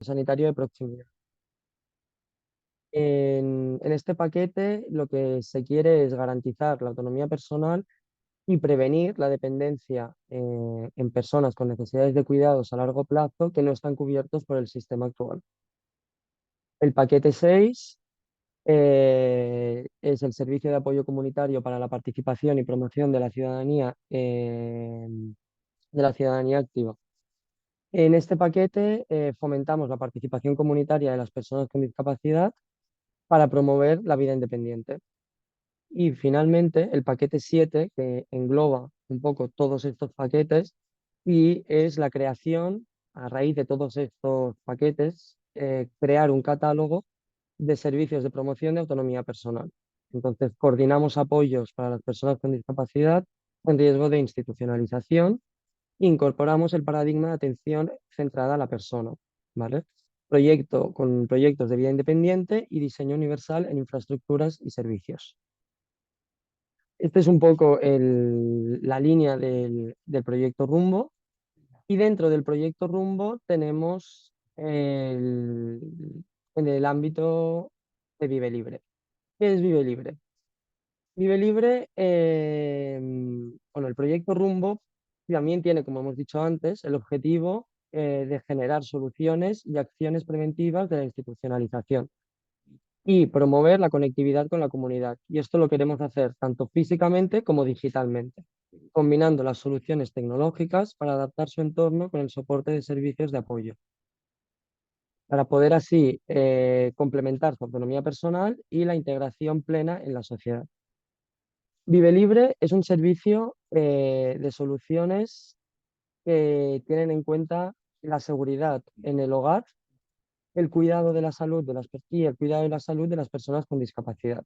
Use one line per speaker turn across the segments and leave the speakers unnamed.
sanitario de proximidad. En este paquete lo que se quiere es garantizar la autonomía personal y prevenir la dependencia en personas con necesidades de cuidados a largo plazo que no están cubiertos por el sistema actual. El paquete 6 es el servicio de apoyo comunitario para la participación y promoción de la ciudadanía activa. En este paquete fomentamos la participación comunitaria de las personas con discapacidad para promover la vida independiente. Y finalmente, el paquete 7 que engloba un poco todos estos paquetes, y es la creación, a raíz de todos estos paquetes, crear un catálogo de servicios de promoción de autonomía personal. Entonces, coordinamos apoyos para las personas con discapacidad en riesgo de institucionalización. Incorporamos el paradigma de atención centrada a la persona, ¿vale? Proyecto con proyectos de vida independiente y diseño universal en infraestructuras y servicios. Esta es un poco la línea del proyecto Rumbo, y dentro del proyecto Rumbo tenemos en el ámbito de Vive Libre. ¿Qué es Vive Libre? Vive Libre, bueno, el proyecto Rumbo también tiene, como hemos dicho antes, el objetivo de generar soluciones y acciones preventivas de la institucionalización y promover la conectividad con la comunidad. Y esto lo queremos hacer tanto físicamente como digitalmente, combinando las soluciones tecnológicas para adaptar su entorno con el soporte de servicios de apoyo, para poder así complementar su autonomía personal y la integración plena en la sociedad. Vive Libre es un servicio de soluciones que tienen en cuenta la seguridad en el hogar, el cuidado de la salud y el cuidado de la salud de las personas con discapacidad.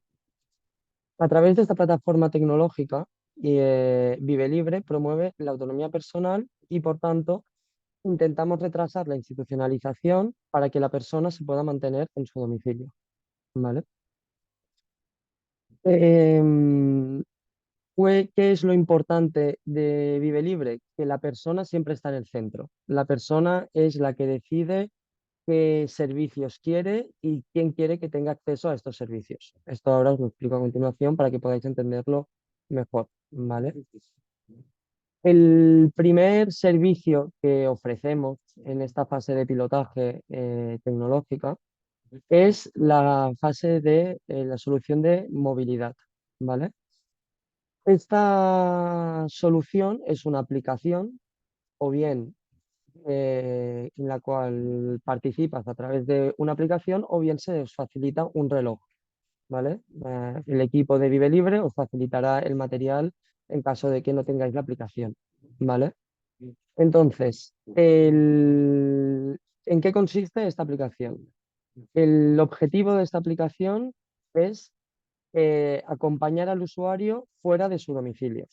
A través de esta plataforma tecnológica, Vive Libre promueve la autonomía personal y, por tanto, intentamos retrasar la institucionalización para que la persona se pueda mantener en su domicilio, ¿vale? Em, ¿Qué es lo importante de Vive Libre? Que la persona siempre está en el centro. La persona es la que decide qué servicios quiere y quién quiere que tenga acceso a estos servicios. Esto ahora os lo explico a continuación para que podáis entenderlo mejor, ¿vale? El primer servicio que ofrecemos en esta fase de pilotaje tecnológica es la fase de la solución de movilidad, ¿vale? Esta solución es una aplicación, o bien en la cual participas a través de una aplicación, o bien se os facilita un reloj, ¿vale? El equipo de Vive Libre os facilitará el material en caso de que no tengáis la aplicación, ¿vale? Entonces, ¿en qué consiste esta aplicación? El objetivo de esta aplicación es acompañar al usuario fuera de su domicilio,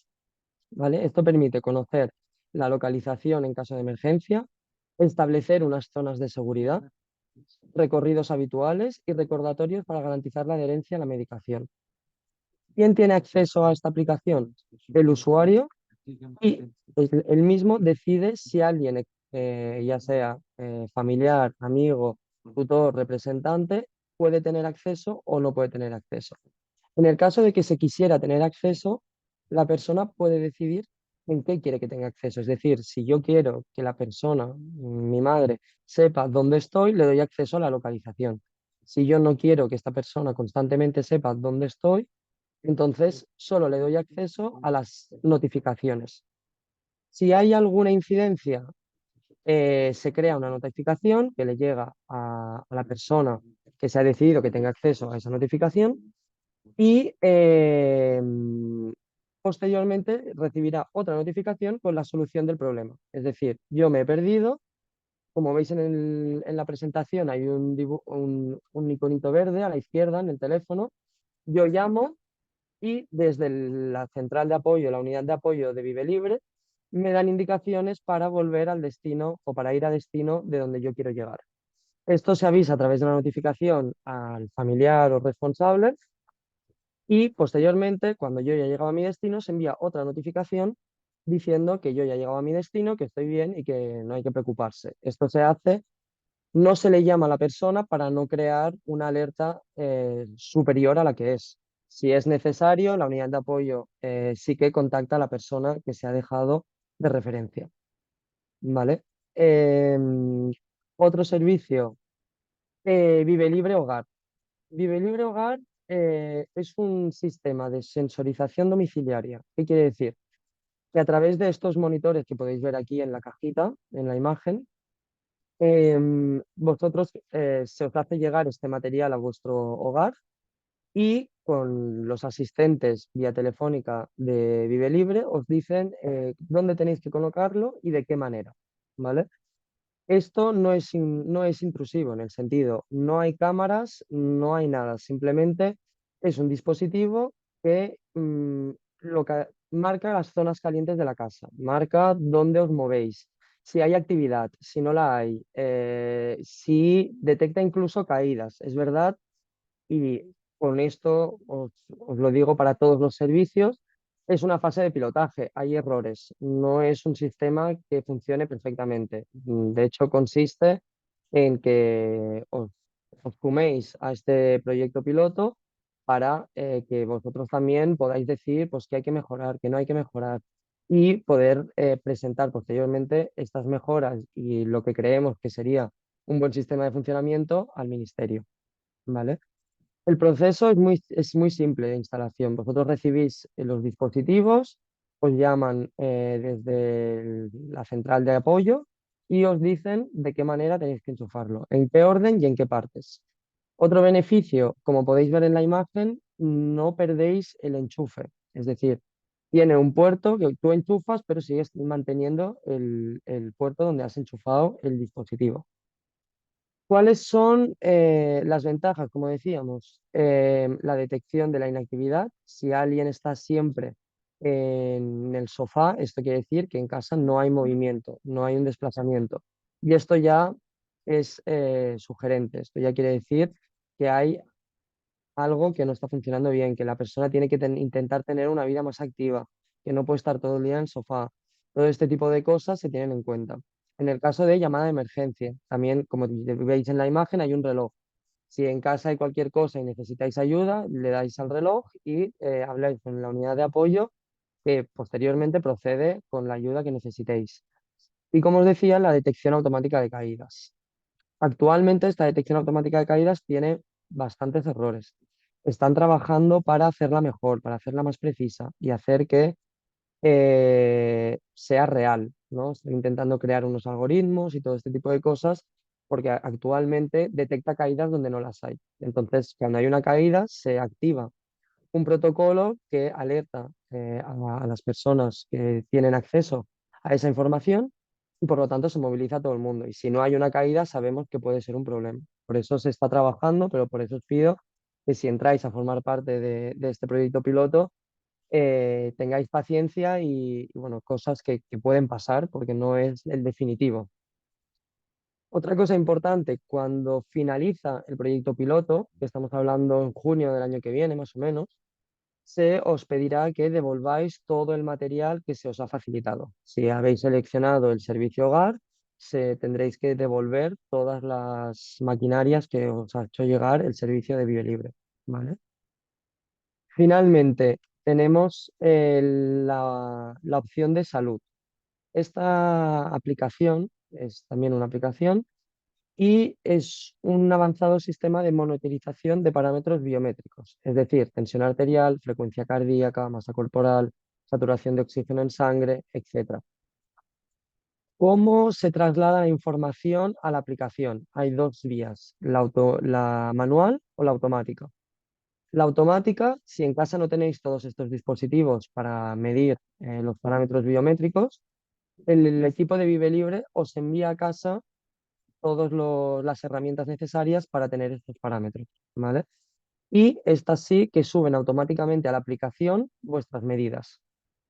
¿vale? Esto permite conocer la localización en caso de emergencia, establecer unas zonas de seguridad, recorridos habituales y recordatorios para garantizar la adherencia a la medicación. ¿Quién tiene acceso a esta aplicación? El usuario, y él mismo decide si alguien, ya sea familiar, amigo, tutor, representante, puede tener acceso o no puede tener acceso. En el caso de que se quisiera tener acceso, la persona puede decidir en qué quiere que tenga acceso. Es decir, si yo quiero que la persona, mi madre, sepa dónde estoy, le doy acceso a la localización. Si yo no quiero que esta persona constantemente sepa dónde estoy, entonces solo le doy acceso a las notificaciones. Si hay alguna incidencia, se crea una notificación que le llega a la persona que se ha decidido que tenga acceso a esa notificación, y posteriormente recibirá otra notificación con la solución del problema. Es decir, yo me he perdido, como veis en la presentación hay un iconito verde a la izquierda en el teléfono, yo llamo y desde la central de apoyo, la unidad de apoyo de Vive Libre, me dan indicaciones para volver al destino o para ir a destino de donde yo quiero llegar. Esto se avisa a través de una notificación al familiar o responsable, y posteriormente, cuando yo ya he llegado a mi destino, se envía otra notificación diciendo que yo ya he llegado a mi destino, que estoy bien y que no hay que preocuparse. Esto se hace No se le llama a la persona para no crear una alerta superior a la que es. Si es necesario, la unidad de apoyo sí que contacta a la persona que se ha dejado de referencia, ¿vale? Otro servicio, Vive Libre Hogar. Vive Libre Hogar es un sistema de sensorización domiciliaria. ¿Qué quiere decir? Que a través de estos monitores que podéis ver aquí en la cajita, en la imagen, vosotros se os hace llegar este material a vuestro hogar y con los asistentes vía telefónica de Vive Libre os dicen dónde tenéis que colocarlo y de qué manera, ¿vale? Esto no es intrusivo en el sentido, no hay cámaras, no hay nada, simplemente es un dispositivo que marca las zonas calientes de la casa, marca dónde os movéis, si hay actividad, si no la hay, si detecta incluso caídas. Es verdad y con esto os lo digo para todos los servicios, es una fase de pilotaje, hay errores, no es un sistema que funcione perfectamente. De hecho, consiste en que os suméis a este proyecto piloto para que vosotros también podáis decir pues, qué hay que mejorar, qué no hay que mejorar y poder presentar posteriormente estas mejoras y lo que creemos que sería un buen sistema de funcionamiento al ministerio, ¿vale? El proceso es muy simple de instalación. Vosotros recibís los dispositivos, os llaman desde la central de apoyo y os dicen de qué manera tenéis que enchufarlo, en qué orden y en qué partes. Otro beneficio, como podéis ver en la imagen, no perdéis el enchufe. Es decir, tiene un puerto que tú enchufas, pero sigues manteniendo el puerto donde has enchufado el dispositivo. ¿Cuáles son las ventajas? Como decíamos, la detección de la inactividad. Si alguien está siempre en el sofá, esto quiere decir que en casa no hay movimiento, no hay un desplazamiento. Y esto ya es sugerente. Esto ya quiere decir que hay algo que no está funcionando bien, que la persona tiene que intentar tener una vida más activa, que no puede estar todo el día en el sofá. Todo este tipo de cosas se tienen en cuenta. En el caso de llamada de emergencia, también, como veis en la imagen, hay un reloj. Si en casa hay cualquier cosa y necesitáis ayuda, le dais al reloj y habláis con la unidad de apoyo que posteriormente procede con la ayuda que necesitéis. Y como os decía, la detección automática de caídas. Actualmente esta detección automática de caídas tiene bastantes errores. Están trabajando para hacerla mejor, para hacerla más precisa y hacer que sea real, ¿no? Están intentando crear unos algoritmos y todo este tipo de cosas porque actualmente detecta caídas donde no las hay. Entonces, cuando hay una caída, se activa un protocolo que alerta a las personas que tienen acceso a esa información y por lo tanto se moviliza a todo el mundo. Y si no hay una caída, sabemos que puede ser un problema. Por eso se está trabajando, pero por eso os pido que si entráis a formar parte de este proyecto piloto, tengáis paciencia y, bueno, cosas que pueden pasar porque no es el definitivo. Otra cosa importante, cuando finaliza el proyecto piloto, que estamos hablando en junio del año que viene más o menos, se os pedirá que devolváis todo el material que se os ha facilitado. Si habéis seleccionado el servicio hogar, tendréis que devolver todas las maquinarias que os ha hecho llegar el servicio de Vive Libre, ¿vale? Finalmente, tenemos la opción de salud. Esta aplicación es también una aplicación y es un avanzado sistema de monitorización de parámetros biométricos, es decir, tensión arterial, frecuencia cardíaca, masa corporal, saturación de oxígeno en sangre, etcétera. ¿Cómo se traslada la información a la aplicación? Hay dos vías, la manual o la automática. La automática, si en casa no tenéis todos estos dispositivos para medir los parámetros biométricos, el equipo de Vive Libre os envía a casa todas las herramientas necesarias para tener estos parámetros, ¿vale? Y estas sí que suben automáticamente a la aplicación vuestras medidas,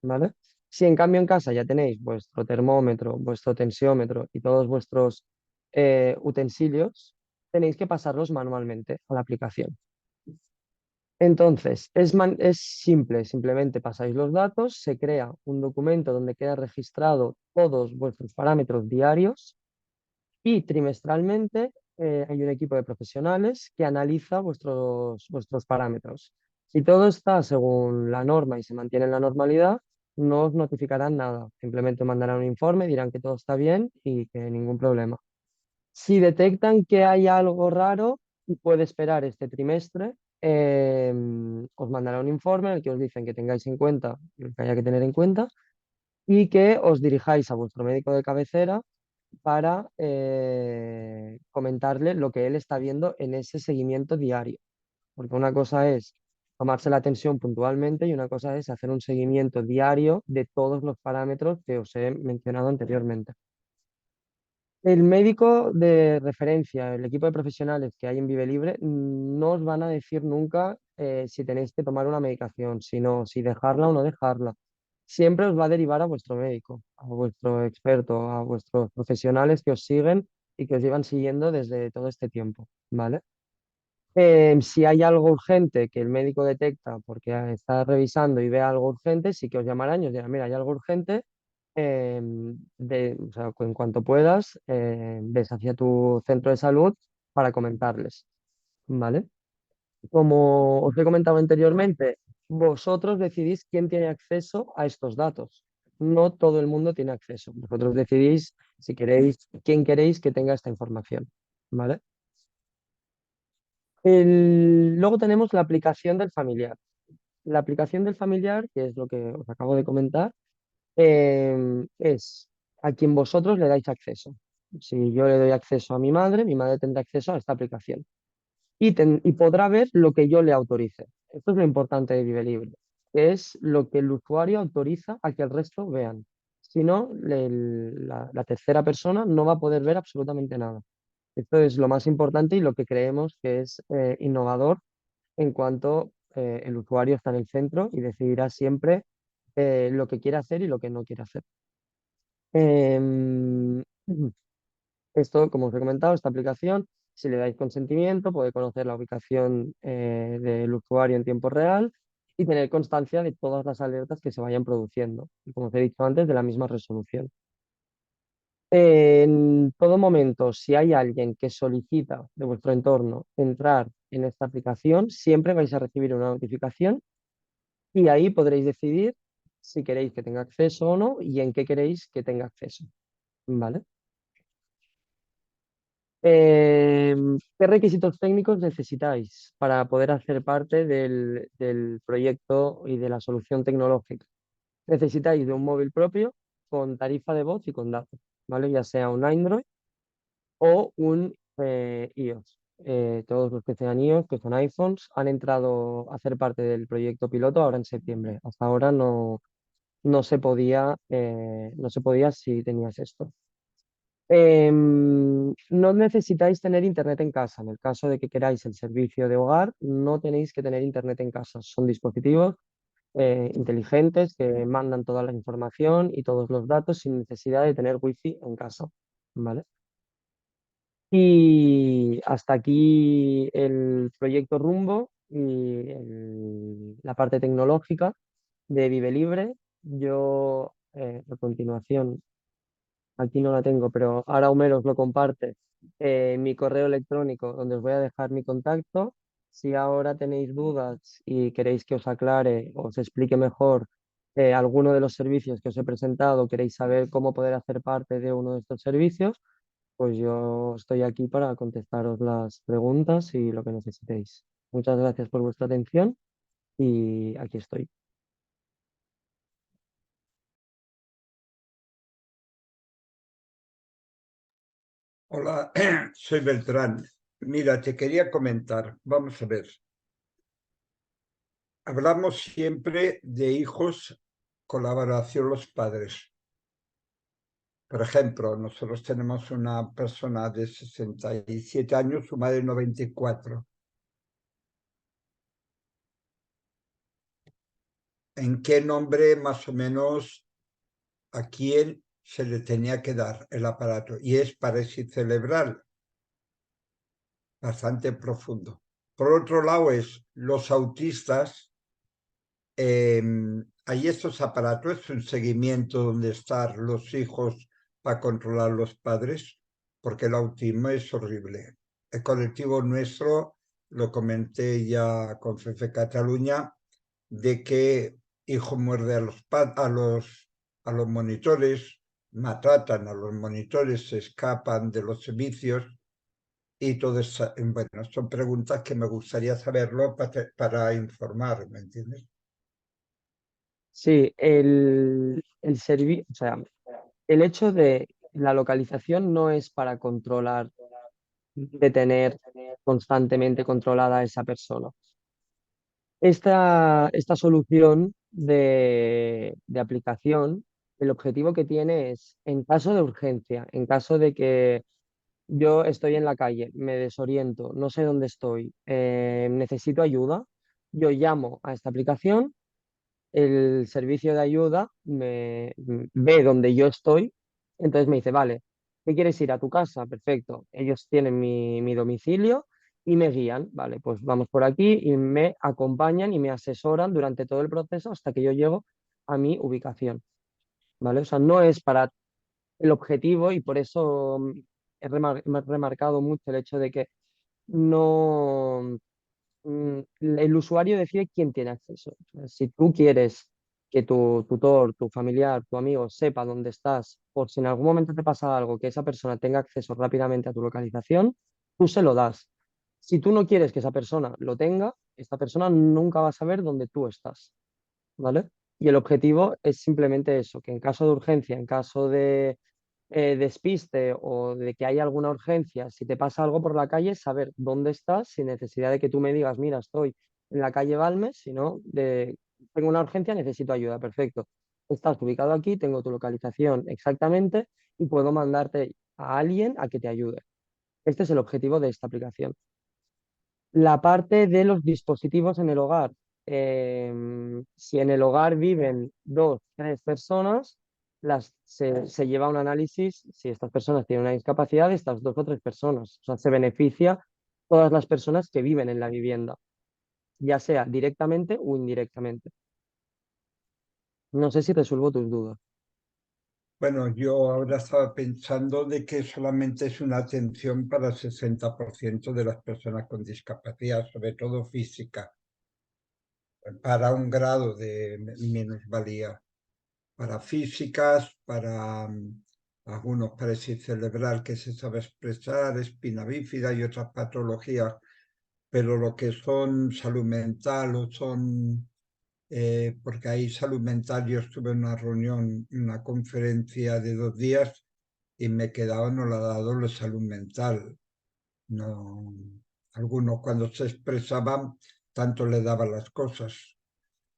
¿vale? Si en cambio en casa ya tenéis vuestro termómetro, vuestro tensiómetro y todos vuestros utensilios, tenéis que pasarlos manualmente a la aplicación. Entonces, es simple, simplemente pasáis los datos, se crea un documento donde queda registrado todos vuestros parámetros diarios Y trimestralmente hay un equipo de profesionales que analiza vuestros parámetros. Si todo está según la norma y se mantiene en la normalidad, no os notificarán nada. Simplemente mandarán un informe, dirán que todo está bien y que ningún problema. Si detectan que hay algo raro, puede esperar este trimestre. Os mandará un informe en el que os dicen que tengáis en cuenta lo que haya que tener en cuenta y que os dirijáis a vuestro médico de cabecera para comentarle lo que él está viendo en ese seguimiento diario. Porque una cosa es tomarse la tensión puntualmente y una cosa es hacer un seguimiento diario de todos los parámetros que os he mencionado anteriormente. El médico de referencia, el equipo de profesionales que hay en Vive Libre, no os van a decir nunca si tenéis que tomar una medicación, sino si dejarla o no dejarla. Siempre os va a derivar a vuestro médico, a vuestro experto, a vuestros profesionales que os siguen y que os llevan siguiendo desde todo este tiempo, ¿vale? Si hay algo urgente que el médico detecta porque está revisando y ve algo urgente, sí que os llamarán y os dirán, mira, hay algo urgente, o sea, en cuanto puedas, ves hacia tu centro de salud para comentarles, ¿vale? Como os he comentado anteriormente, vosotros decidís quién tiene acceso a estos datos. No todo el mundo tiene acceso. Vosotros decidís si queréis, quién queréis que tenga esta información, ¿vale? Luego tenemos la aplicación del familiar. La aplicación del familiar, que es lo que os acabo de comentar, es a quien vosotros le dais acceso. Si yo le doy acceso a mi madre tendrá acceso a esta aplicación y podrá ver lo que yo le autorice. Esto es lo importante de Vive Libre, que es lo que el usuario autoriza a que el resto vean. Si no, la tercera persona no va a poder ver absolutamente nada. Esto es lo más importante y lo que creemos que es innovador en cuanto el usuario está en el centro y decidirá siempre lo que quiere hacer y lo que no quiere hacer. Em, Esto, como os he comentado, esta aplicación, si le dais consentimiento, puede conocer la ubicación del usuario en tiempo real y tener constancia de todas las alertas que se vayan produciendo. Y como os he dicho antes, de la misma resolución. En todo momento, si hay alguien que solicita de vuestro entorno entrar en esta aplicación, siempre vais a recibir una notificación y ahí podréis decidir si queréis que tenga acceso o no y en qué queréis que tenga acceso. ¿Vale? ¿Qué requisitos técnicos necesitáis para poder hacer parte del proyecto y de la solución tecnológica? Necesitáis de un móvil propio con tarifa de voz y con datos, ¿vale? Ya sea un Android o un iOS. Todos los que sean iOS, que son iPhones, han entrado a hacer parte del proyecto piloto ahora en septiembre. Hasta ahora no se podía si tenías esto. No necesitáis tener internet en casa. En el caso de que queráis el servicio de hogar, no tenéis que tener internet en casa. Son dispositivos inteligentes que mandan toda la información y todos los datos sin necesidad de tener wifi en casa. ¿Vale? Y hasta aquí el proyecto Rumbo y la parte tecnológica de Vive Libre. Yo, a continuación, aquí no la tengo, pero ahora Homero os lo comparte, mi correo electrónico, donde os voy a dejar mi contacto. Si ahora tenéis dudas y queréis que os aclare o os explique mejor alguno de los servicios que os he presentado, queréis saber cómo poder hacer parte de uno de estos servicios, pues yo estoy aquí para contestaros las preguntas y lo que necesitéis. Muchas gracias por vuestra atención y aquí estoy.
Hola, soy Beltrán. Mira, te quería comentar, vamos a ver, hablamos siempre de hijos, colaboración los padres. Por ejemplo, nosotros tenemos una persona de 67 años, su madre 94. ¿En qué nombre más o menos a quién se le tenía que dar el aparato? Y es parálisis cerebral, bastante profundo. Por otro lado, es los autistas. Hay estos aparatos, un seguimiento donde están los hijos para controlar los padres. porque el autismo es horrible. El colectivo nuestro, lo comenté ya con FEFE Cataluña, de que hijo muerde a los monitores, maltratan a los monitores, se escapan de los servicios y todo eso. Bueno, son preguntas que me gustaría saberlo para informar, ¿me entiendes?
Sí, el servicio, o sea, el hecho de la localización no es para controlar, de tener constantemente controlada a esa persona. Esta solución de aplicación, el objetivo que tiene es, en caso de urgencia, en caso de que yo estoy en la calle, me desoriento, no sé dónde estoy, necesito ayuda, yo llamo a esta aplicación, el servicio de ayuda ve dónde yo estoy, entonces me dice, vale, ¿qué quieres ir a tu casa? Perfecto, ellos tienen mi domicilio y me guían, vale, pues vamos por aquí y me acompañan y me asesoran durante todo el proceso hasta que yo llego a mi ubicación, ¿vale? O sea, no es para el objetivo y por eso he remarcado mucho el hecho de que no el usuario decide quién tiene acceso. O sea, si tú quieres que tu tutor, tu familiar, tu amigo sepa dónde estás, por si en algún momento te pasa algo, que esa persona tenga acceso rápidamente a tu localización, tú se lo das. Si tú no quieres que esa persona lo tenga, esta persona nunca va a saber dónde tú estás, ¿vale? Y el objetivo es simplemente eso, que en caso de urgencia, en caso de despiste o de que haya alguna urgencia, si te pasa algo por la calle, saber dónde estás sin necesidad de que tú me digas, mira, estoy en la calle Balmes, sino de, tengo una urgencia, necesito ayuda, perfecto. Estás ubicado aquí, tengo tu localización exactamente y puedo mandarte a alguien a que te ayude. Este es el objetivo de esta aplicación. La parte de los dispositivos en el hogar. Si en el hogar viven dos, tres personas, se lleva un análisis si estas personas tienen una discapacidad de estas dos o tres personas. O sea, se beneficia todas las personas que viven en la vivienda, ya sea directamente o indirectamente. No sé si resuelvo tus dudas.
Bueno, yo ahora estaba pensando de que solamente es una atención para el 60% de las personas con discapacidad, sobre todo física, para un grado de minusvalía. Para físicas, para algunos parálisis cerebral que se sabe expresar, espina bífida y otras patologías, pero lo que son salud mental o son, porque ahí salud mental, yo estuve en una reunión, una conferencia de 2 días y me he quedado no la ha dado la salud mental. No, algunos cuando se expresaban tanto le daban las cosas.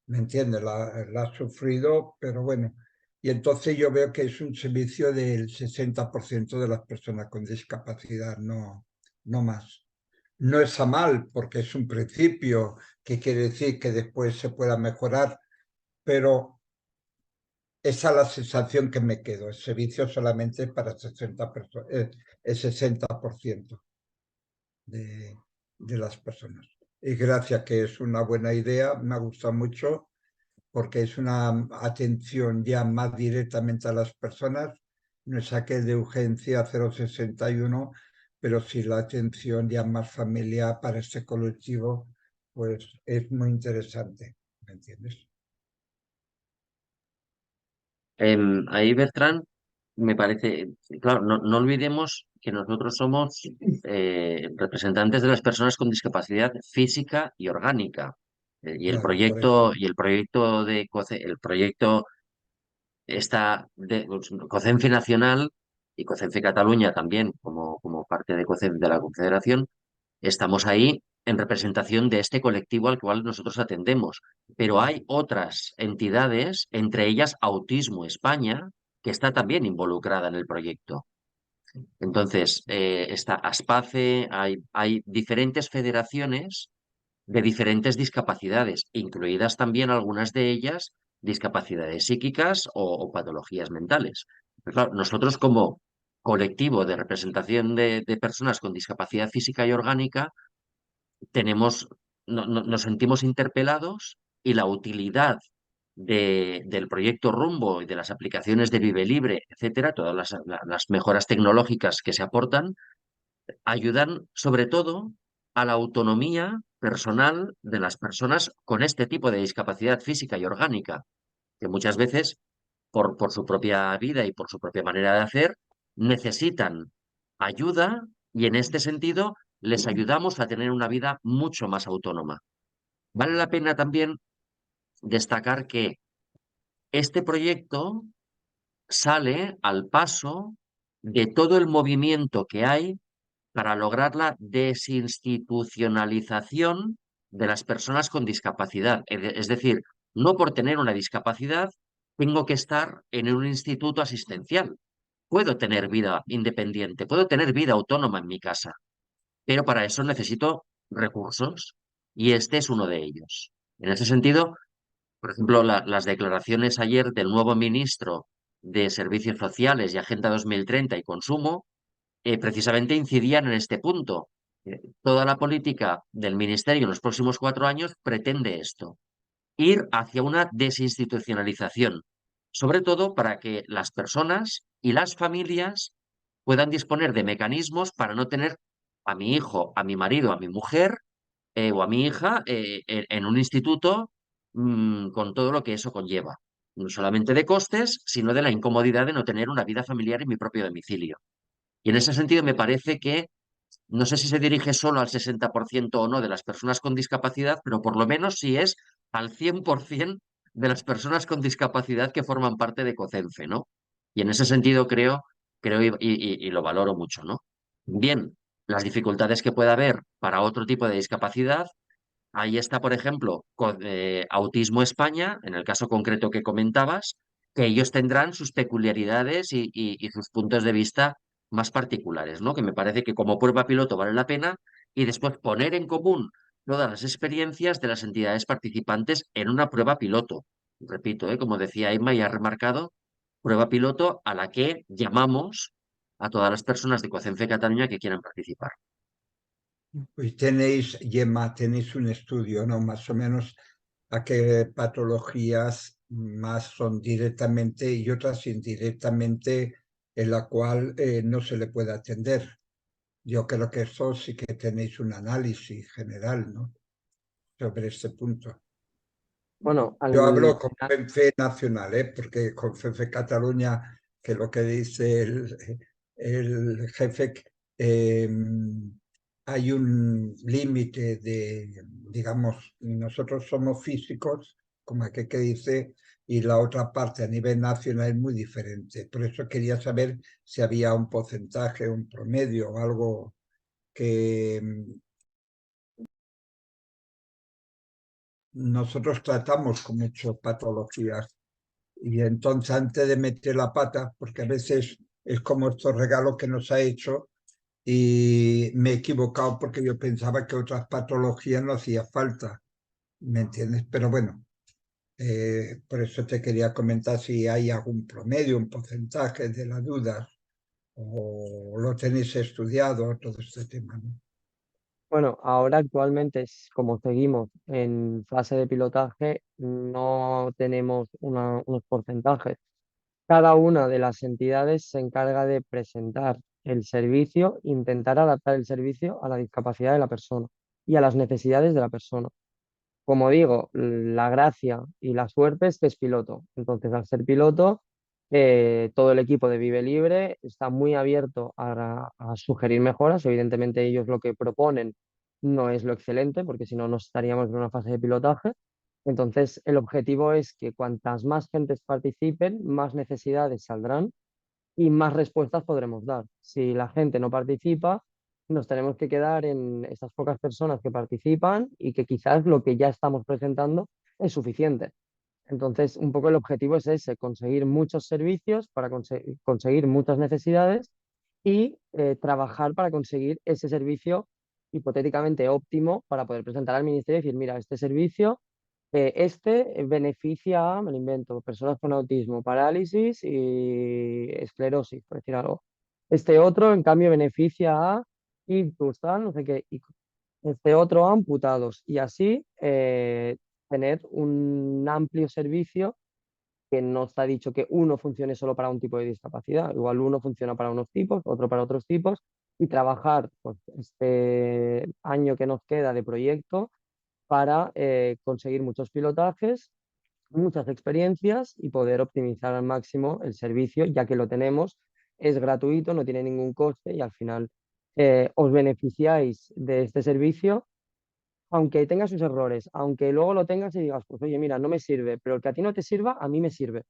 ¿Me entiendes? La ha sufrido, pero bueno. Y entonces yo veo que es un servicio del 60% de las personas con discapacidad, no, no más. No está mal, porque es un principio que quiere decir que después se pueda mejorar, pero esa es la sensación que me quedo. El servicio solamente es para 60% de, de las personas. Y gracias, que es una buena idea, me ha gustado mucho porque es una atención ya más directamente a las personas, no es aquel de urgencia 061, pero sí la atención ya más familiar para este colectivo, pues es muy interesante, ¿me entiendes?
Ahí, Bertrand, me parece, claro, no olvidemos que nosotros somos representantes de las personas con discapacidad física y orgánica. Y el
Claro, por eso.
proyecto el proyecto está de COCENFE Nacional y COCENFE Cataluña también, como parte de COCENFE de la Confederación, estamos ahí en representación de este colectivo al cual nosotros atendemos. Pero hay otras entidades, entre ellas Autismo España, que está también involucrada en el proyecto. Entonces, está ASPACE, hay diferentes federaciones de diferentes discapacidades, incluidas también algunas de ellas discapacidades psíquicas o patologías mentales. Pero claro, nosotros como colectivo de representación de personas con discapacidad física y orgánica, tenemos, nos sentimos interpelados y la utilidad del proyecto Rumbo y de las aplicaciones de Vive Libre, etcétera, todas las mejoras tecnológicas que se aportan, ayudan sobre todo a la autonomía personal de las personas con este tipo de discapacidad física y orgánica, que muchas veces, por su propia vida y por su propia manera de hacer, necesitan ayuda y en este sentido les ayudamos a tener una vida mucho más autónoma. Vale la pena también destacar que este proyecto sale al paso de todo el movimiento que hay para lograr la desinstitucionalización de las personas con discapacidad. Es decir, no por tener una discapacidad tengo que estar en un instituto asistencial. Puedo tener vida independiente, puedo tener vida autónoma en mi casa, pero para eso necesito recursos y este es uno de ellos. En ese sentido, por ejemplo, las declaraciones ayer del nuevo ministro de Servicios Sociales y Agenda 2030 y Consumo precisamente incidían en este punto. Toda la política del Ministerio en los próximos 4 años pretende esto, ir hacia una desinstitucionalización, sobre todo para que las personas y las familias puedan disponer de mecanismos para no tener a mi hijo, a mi marido, a mi mujer o a mi hija en un instituto con todo lo que eso conlleva, no solamente de costes, sino de la incomodidad de no tener una vida familiar en mi propio domicilio. Y en ese sentido me parece que no sé si se dirige solo al 60% o no de las personas con discapacidad, pero por lo menos sí es al 100% de las personas con discapacidad que forman parte de COCENFE, ¿no? Y en ese sentido creo y lo valoro mucho, ¿no? Bien, las dificultades que pueda haber para otro tipo de discapacidad, ahí está, por ejemplo, Autismo España, en el caso concreto que comentabas, que ellos tendrán sus peculiaridades y sus puntos de vista más particulares, ¿no? Que me parece que como prueba piloto vale la pena y después poner en común todas las experiencias de las entidades participantes en una prueba piloto. Repito, como decía Emma y ha remarcado, prueba piloto a la que llamamos a todas las personas de COCENFE Cataluña que quieran participar.
Pues tenéis, Gemma, tenéis un estudio, ¿no? Más o menos a qué patologías más son directamente y otras indirectamente en la cual no se le puede atender. Yo creo que eso sí que tenéis un análisis general, ¿no? Sobre este punto.
Bueno,
Yo
al
hablo con
final,
FENFE nacional, porque con FENFE Cataluña, que lo que dice el jefe, eh, hay un límite de, digamos, nosotros somos físicos, como aquel que dice, y la otra parte a nivel nacional es muy diferente. Por eso quería saber si había un porcentaje, un promedio o algo que nosotros tratamos con muchas patologías. Y entonces antes de meter la pata, porque a veces es como estos regalos que nos ha hecho y me he equivocado porque yo pensaba que otras patologías no hacía falta, ¿me entiendes? Pero bueno, por eso te quería comentar si hay algún promedio, un porcentaje de las dudas o lo tenéis estudiado, todo este tema, ¿no?
bueno, ahora actualmente, como seguimos en fase de pilotaje, no tenemos unos porcentajes. Cada una de las entidades se encarga de presentar el servicio, intentar adaptar el servicio a la discapacidad de la persona y a las necesidades de la persona. Como digo, la gracia y la suerte es que es piloto. Entonces, al ser piloto, todo el equipo de Vive Libre está muy abierto a sugerir mejoras. Evidentemente, ellos lo que proponen no es lo excelente, porque si no, no estaríamos en una fase de pilotaje. Entonces, el objetivo es que cuantas más gentes participen, más necesidades saldrán y más respuestas podremos dar. Si la gente no participa, nos tenemos que quedar en estas pocas personas que participan y que quizás lo que ya estamos presentando es suficiente. Entonces, un poco el objetivo es ese, conseguir muchos servicios para conseguir muchas necesidades y trabajar para conseguir ese servicio hipotéticamente óptimo para poder presentar al ministerio y decir, mira, este servicio beneficia a, me lo invento, personas con autismo, parálisis y esclerosis, por decir algo. Este otro, en cambio, beneficia a ictus, tal, no sé qué. Y este otro a amputados. Y así tener un amplio servicio que no está dicho que uno funcione solo para un tipo de discapacidad. Igual uno funciona para unos tipos, otro para otros tipos, y trabajar pues, este año que nos queda de proyecto para conseguir muchos pilotajes, muchas experiencias y poder optimizar al máximo el servicio, ya que lo tenemos, es gratuito, no tiene ningún coste y al final os beneficiáis de este servicio aunque tenga sus errores, aunque luego lo tengas y digas, pues oye, mira, no me sirve, pero el que a ti no te sirva, a mí me sirve.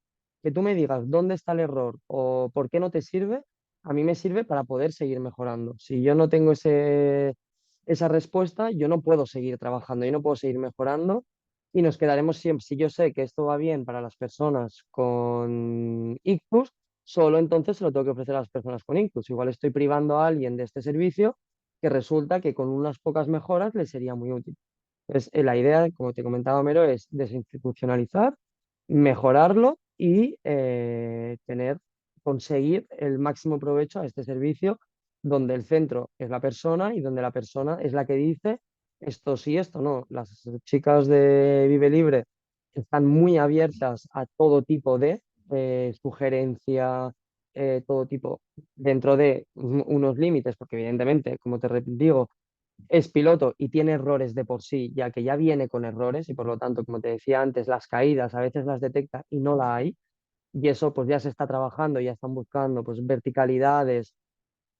Que tú me digas dónde está el error o por qué no te sirve, a mí me sirve para poder seguir mejorando. Si yo no tengo esa respuesta, yo no puedo seguir trabajando, yo no puedo seguir mejorando y nos quedaremos siempre. Si yo sé que esto va bien para las personas con ictus, solo entonces se lo tengo que ofrecer a las personas con ictus. Igual estoy privando a alguien de este servicio que resulta que con unas pocas mejoras le sería muy útil. Entonces, la idea, como te comentaba Mero, es desinstitucionalizar, mejorarlo y conseguir el máximo provecho a este servicio donde el centro es la persona y donde la persona es la que dice esto sí, esto no. Las chicas de Vive Libre están muy abiertas a todo tipo de sugerencia, todo tipo, dentro de unos límites, porque evidentemente, como digo, es piloto y tiene errores de por sí, ya que ya viene con errores y por lo tanto, como te decía antes, las caídas a veces las detecta y no la hay. Y eso pues ya se está trabajando, ya están buscando pues verticalidades,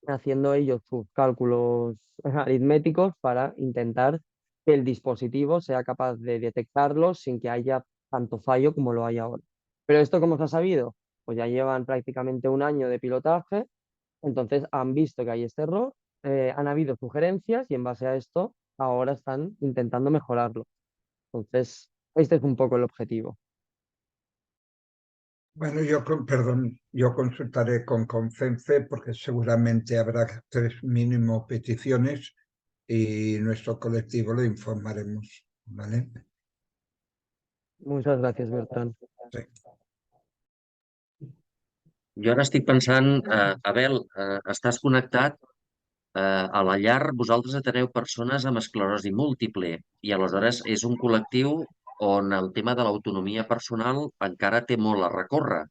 haciendo ellos sus cálculos aritméticos para intentar que el dispositivo sea capaz de detectarlos sin que haya tanto fallo como lo hay ahora. Pero esto, ¿cómo se ha sabido? Pues ya llevan prácticamente un año de pilotaje, entonces han visto que hay este error, han habido sugerencias y en base a esto ahora están intentando mejorarlo. Entonces, este es un poco el objetivo.
Bueno, perdón, yo consultaré con CONCENFE porque seguramente habrá 3 mínimo peticiones y nuestro colectivo lo informaremos, ¿vale?
Muchas gracias, Bertrand.
Sí.
Jo ara estic pensant, Abel, estàs connectat, a la llar vosaltres ateneu persones amb esclerosi múltiple i aleshores és un col·lectiu on el tema de l'autonomia personal encara té molt a recórrer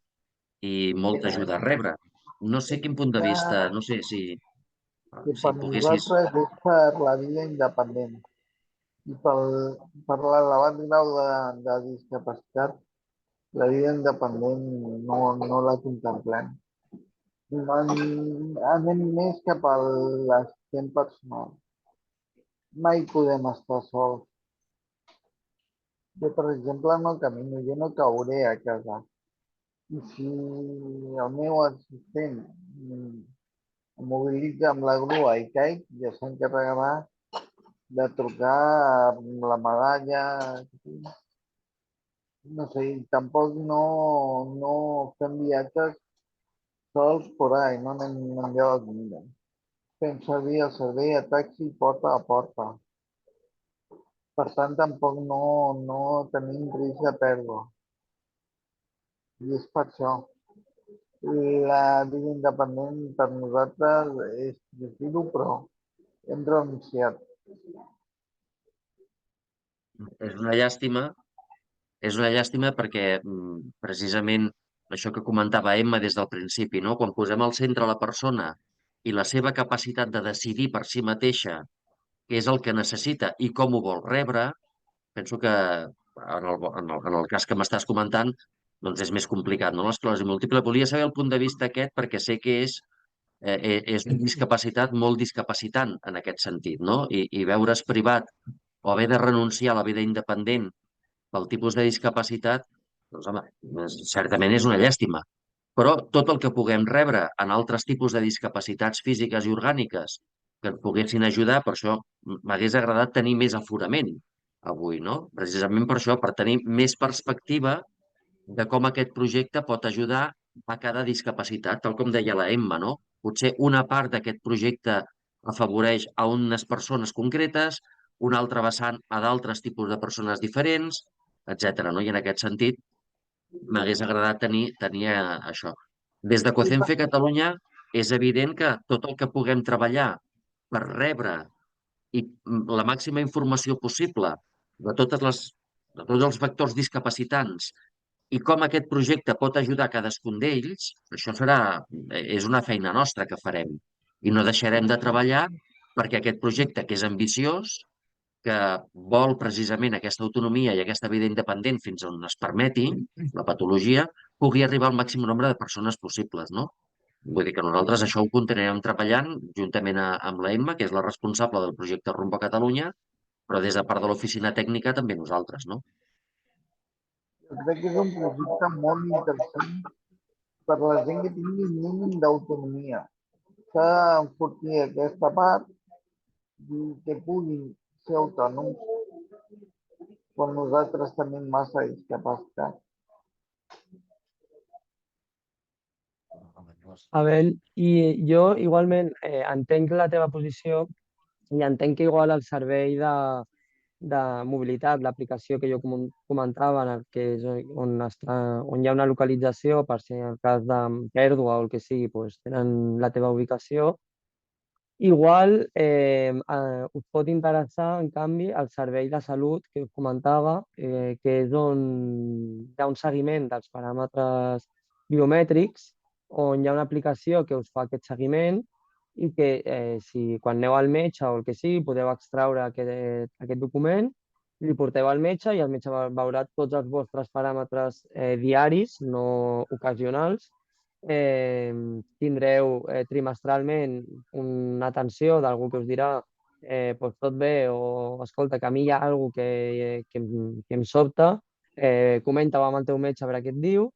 i molta ajuda a rebre. No sé quin punt de vista, no sé
Que
si
per
poguessis...
nosaltres és per la vida independent i per l'elevat grau de discapacitat, la vida independent no la contemplem. Anem més cap a l'assistent personal. Mai podem estar sols. Jo, per exemple, no camino, jo no cauré a casa. I si el meu assistent em mobilitza amb la grua i caic, ja s'encarregarà de trucar amb la medalla. No sé, i tampoc no fem viatges sols por ahí, no anem enlloc. Fem servir el servei a taxi porta a porta. Per tant, tampoc no tenim risc de pèrdua. I és per això. La vida independent per nosaltres és dir-ho, però hem renunciat.
És una llàstima perquè precisament això que comentava Emma des del principi, no? Quan posem al centre la persona i la seva capacitat de decidir per si mateixa què és el que necessita i com ho vol rebre, penso que en el cas que m'estàs comentant doncs és més complicat, no? L'esclerosi múltiple. Volia saber el punt de vista aquest perquè sé que és una discapacitat molt discapacitant en aquest sentit, no? I veure's privat o haver de renunciar a la vida independent pel tipus de discapacitat, doncs, home, certament és una llàstima. Però tot el que puguem rebre en altres tipus de discapacitats físiques i orgàniques que ens poguessin ajudar, per això m'hagués agradat tenir més aforament avui, no? Precisament per això, per tenir més perspectiva de com aquest projecte pot ajudar a cada discapacitat, tal com deia la Emma, no? Potser una part d'aquest projecte afavoreix a unes persones concretes, una altra vessant a d'altres tipus de persones diferents, etc. No? I en aquest sentit m'hagués agradat tenir això. Des de COCENFE Catalunya és evident que tot el que puguem treballar per rebre i la màxima informació possible de totes les de tots els factors discapacitants i com aquest projecte pot ajudar a cadascun d'ells, això és una feina nostra que farem. I no deixarem de treballar perquè aquest projecte, que és ambiciós, que vol precisament aquesta autonomia i aquesta vida independent fins on es permeti la patologia, pugui arribar al màxim nombre de persones possibles, no? Vull dir que nosaltres això ho continuarem treballant juntament amb la Emma, que és la responsable del projecte Rumbo a Catalunya, però des de part de l'oficina tècnica també nosaltres, no?
Jo crec que és un projecte molt interessant per a la gent que tingui un mínim d'autonomia. S'ha d'enfortir aquesta part i que puguin ser autònoms quan nosaltres tenim massa discapacitat.
Abel, i jo igualment entenc la teva posició i entenc que igual el servei de mobilitat, l'aplicació que jo comentava, en el que és on hi ha una localització per si en cas de pèrdua o el que sigui, doncs tenen la teva ubicació. Igual us pot interessar, en canvi, el servei de salut que us comentava, que és on hi ha un seguiment dels paràmetres biomètrics, on hi ha una aplicació que us fa aquest seguiment i que si quan aneu al metge o el que sigui podeu extraure aquest document, li porteu al metge i el metge veurà tots els vostres paràmetres diaris, no ocasionals. Tindreu trimestralment una atenció d'algú que us dirà doncs tot bé o escolta que a mi hi ha alguna que em sobta, comenta-ho amb el teu metge a veure què et diu.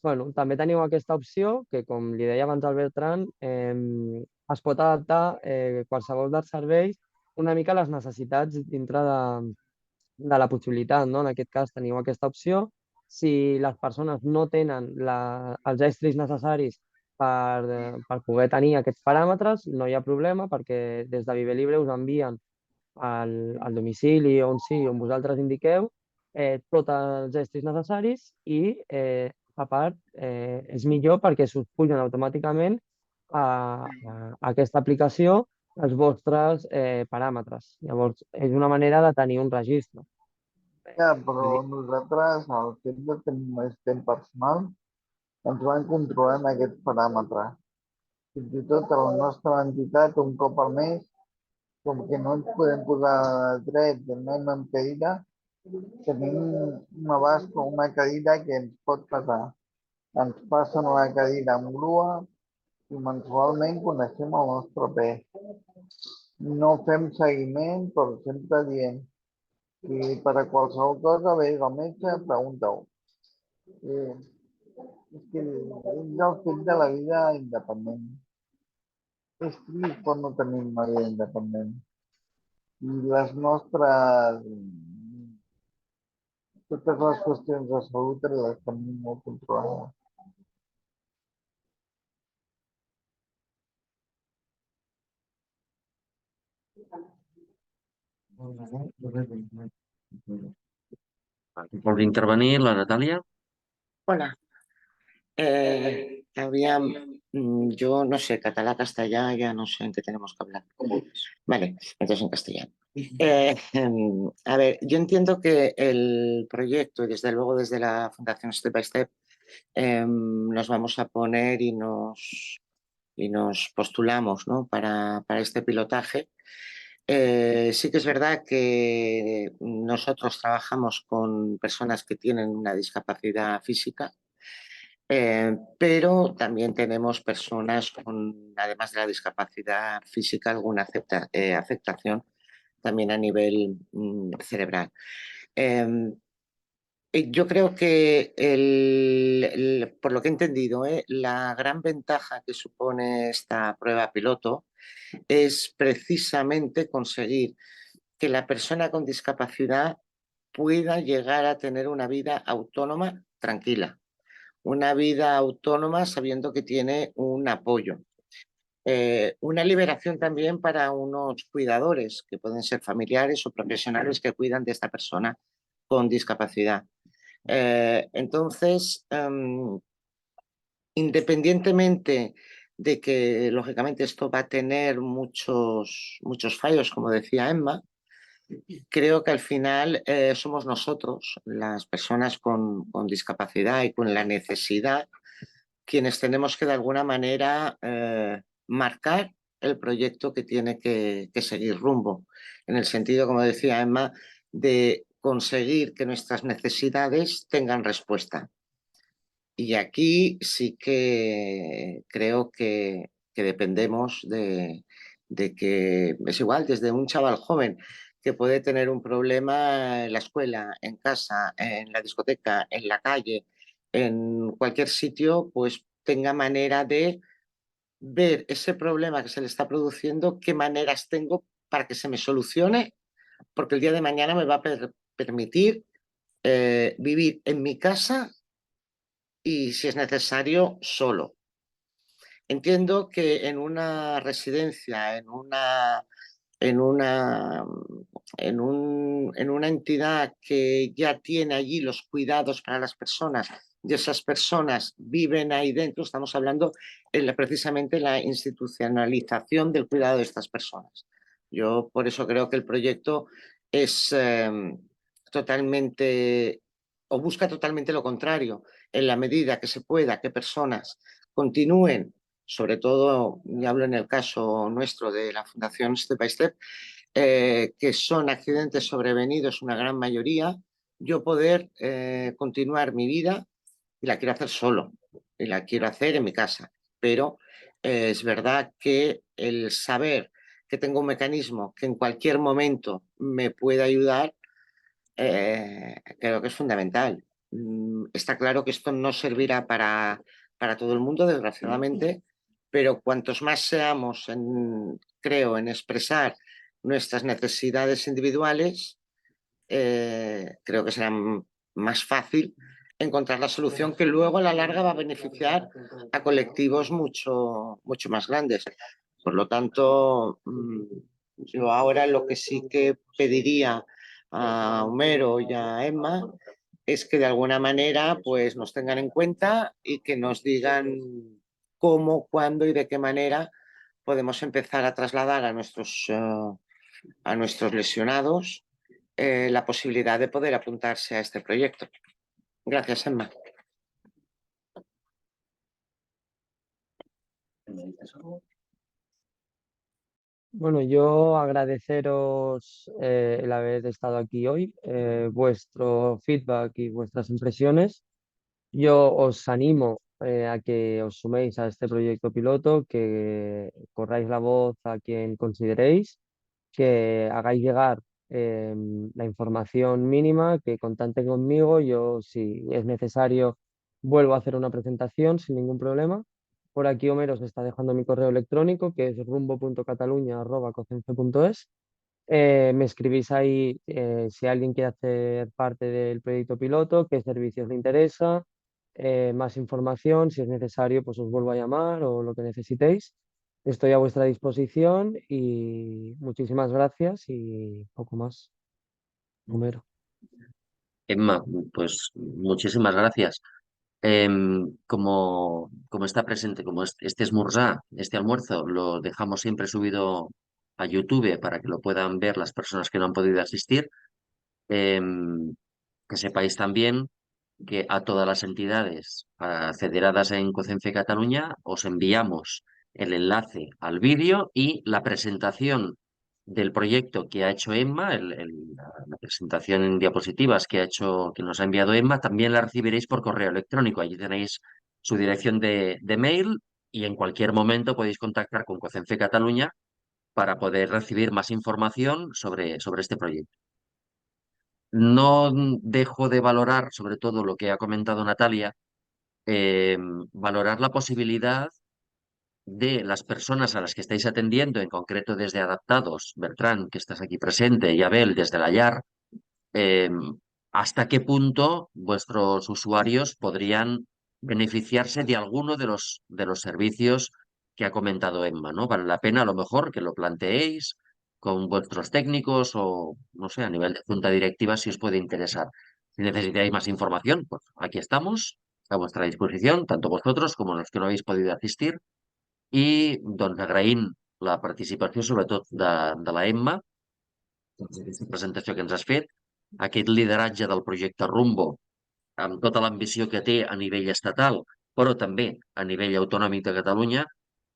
Bueno, també teniu aquesta opció que, com li deia abans al Bertran, es pot adaptar qualsevol dels serveis una mica a les necessitats dintre de la possibilitat, no? En aquest cas teniu aquesta opció. Si les persones no tenen els estris necessaris per poder tenir aquests paràmetres, no hi ha problema perquè des de Vive Libre us envien al domicili on sigui, on vosaltres indiqueu, tots els estris necessaris i, a part, és millor perquè s'us pugen automàticament a aquesta aplicació els vostres paràmetres. Llavors, és una manera de tenir un registre.
Ja, però nosaltres, al fet de tenir més temps personal, ens van controlant aquest paràmetre. Fins i tot a la nostra entitat, un cop al mes, com que no ens podem posar drets i anem amb cadira, tenim un abast o una cadira que ens pot passar. Ens passen la cadira amb grua i mensualment coneixem el nostre pes. No fem seguiment, però sempre diem i per a qualsevol cosa ve al metge, pregunta-ho. És que és el fet de la vida independent. És trist quan no tenim una vida independent. I les nostres... Totes les qüestions de salut les tenim molt controlades.
Vols intervenir, la Natàlia?
Hola. Yo no sé, catalán, castellano, ya no sé en qué tenemos que hablar. Vale, entonces en castellano. A ver, yo entiendo que el proyecto, y desde luego desde la Fundación Step by Step, nos vamos a poner y nos postulamos, ¿no? para este pilotaje. Sí que es verdad que nosotros trabajamos con personas que tienen una discapacidad física, pero también tenemos personas con, además de la discapacidad física, alguna afectación también a nivel cerebral. Yo creo que, por lo que he entendido, la gran ventaja que supone esta prueba piloto es precisamente conseguir que la persona con discapacidad pueda llegar a tener una vida autónoma tranquila, una vida autónoma sabiendo que tiene un apoyo. Una liberación también para unos cuidadores, que pueden ser familiares o profesionales que cuidan de esta persona con discapacidad. Entonces, independientemente de que, lógicamente, esto va a tener muchos fallos, como decía Emma, creo que al final somos nosotros, las personas con discapacidad y con la necesidad, quienes tenemos que de alguna manera marcar el proyecto que tiene que seguir rumbo, en el sentido, como decía Emma, de conseguir que nuestras necesidades tengan respuesta. Y aquí sí que creo que dependemos de que es igual, desde un chaval joven que puede tener un problema en la escuela, en casa, en la discoteca, en la calle, en cualquier sitio, pues tenga manera de ver ese problema que se le está produciendo, qué maneras tengo para que se me solucione, porque el día de mañana me va a permitir vivir en mi casa y, si es necesario, solo. Entiendo que en una residencia, en una entidad que ya tiene allí los cuidados para las personas y esas personas viven ahí dentro, estamos hablando precisamente la institucionalización del cuidado de estas personas. Yo por eso creo que el proyecto es totalmente, o busca totalmente lo contrario, en la medida que se pueda que personas continúen, sobre todo, y hablo en el caso nuestro de la Fundación Step by Step, que son accidentes sobrevenidos una gran mayoría, yo poder continuar mi vida, y la quiero hacer solo, y la quiero hacer en mi casa. Pero es verdad que el saber que tengo un mecanismo que en cualquier momento me puede ayudar, creo que es fundamental. Está claro que esto no servirá para todo el mundo, desgraciadamente, pero cuantos más seamos, creo, en expresar nuestras necesidades individuales, creo que será más fácil encontrar la solución que luego a la larga va a beneficiar a colectivos mucho, mucho más grandes. Por lo tanto, yo ahora lo que sí que pediría a Homero y a Emma es que de alguna manera pues nos tengan en cuenta y que nos digan cómo, cuándo y de qué manera podemos empezar a trasladar a nuestros lesionados la posibilidad de poder apuntarse a este proyecto. Gracias, Emma.
Bueno, yo agradeceros el haber estado aquí hoy, vuestro feedback y vuestras impresiones. Yo os animo a que os suméis a este proyecto piloto, que corráis la voz a quien consideréis, que hagáis llegar la información mínima, que contacten conmigo. Yo, si es necesario, vuelvo a hacer una presentación sin ningún problema. Por aquí Homero os está dejando mi correo electrónico, que es rumbo.cataluña@cocence.es. Me escribís ahí si alguien quiere hacer parte del proyecto piloto, qué servicios le interesa, más información, si es necesario, pues os vuelvo a llamar o lo que necesitéis. Estoy a vuestra disposición y muchísimas gracias y poco más. Homero.
Emma, pues muchísimas gracias. Como está presente, como este esmorzar, este almuerzo, lo dejamos siempre subido a YouTube para que lo puedan ver las personas que no han podido asistir. Em, que sepáis también que a todas las entidades federadas en COCENFE Cataluña os enviamos el enlace al vídeo y la presentación del proyecto que ha hecho Emma, la presentación en diapositivas que nos ha enviado Emma, también la recibiréis por correo electrónico. Allí tenéis su dirección de mail y en cualquier momento podéis contactar con COCENFE Cataluña para poder recibir más información sobre este proyecto. No dejo de valorar, sobre todo lo que ha comentado Natalia, valorar la posibilidad de las personas a las que estáis atendiendo, en concreto desde Adaptados, Bertrán, que estás aquí presente, y Abel, desde la YAR, eh, hasta qué punto vuestros usuarios podrían beneficiarse de alguno de los servicios que ha comentado Emma, ¿no? Vale la pena a lo mejor que lo planteéis con vuestros técnicos o, no sé, a nivel de junta directiva si os puede interesar. Si necesitáis más información, pues aquí estamos a vuestra disposición, tanto vosotros como los que no habéis podido asistir. I doncs agraïm la participació, sobretot de la Emma, aquesta presentació que ens has fet, aquest lideratge del projecte Rumbo, amb tota l'ambició que té a nivell estatal, però també a nivell autonòmic de Catalunya,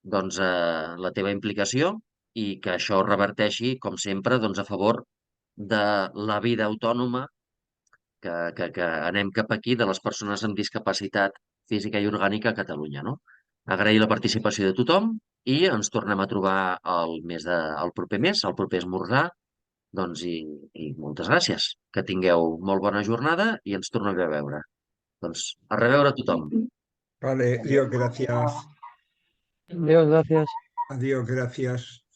doncs la teva implicació i que això reverteixi, com sempre, doncs, a favor de la vida autònoma que anem cap aquí de les persones amb discapacitat física i orgànica a Catalunya, no? Agrair la participació de tothom i ens tornem a trobar el proper mes, el proper esmorzar, doncs, i moltes gràcies. Que tingueu molt bona jornada i ens tornem a veure. Doncs, a reveure a tothom.
Vale, Dios, gracias.
Dios, gracias.
Adiós, gracias.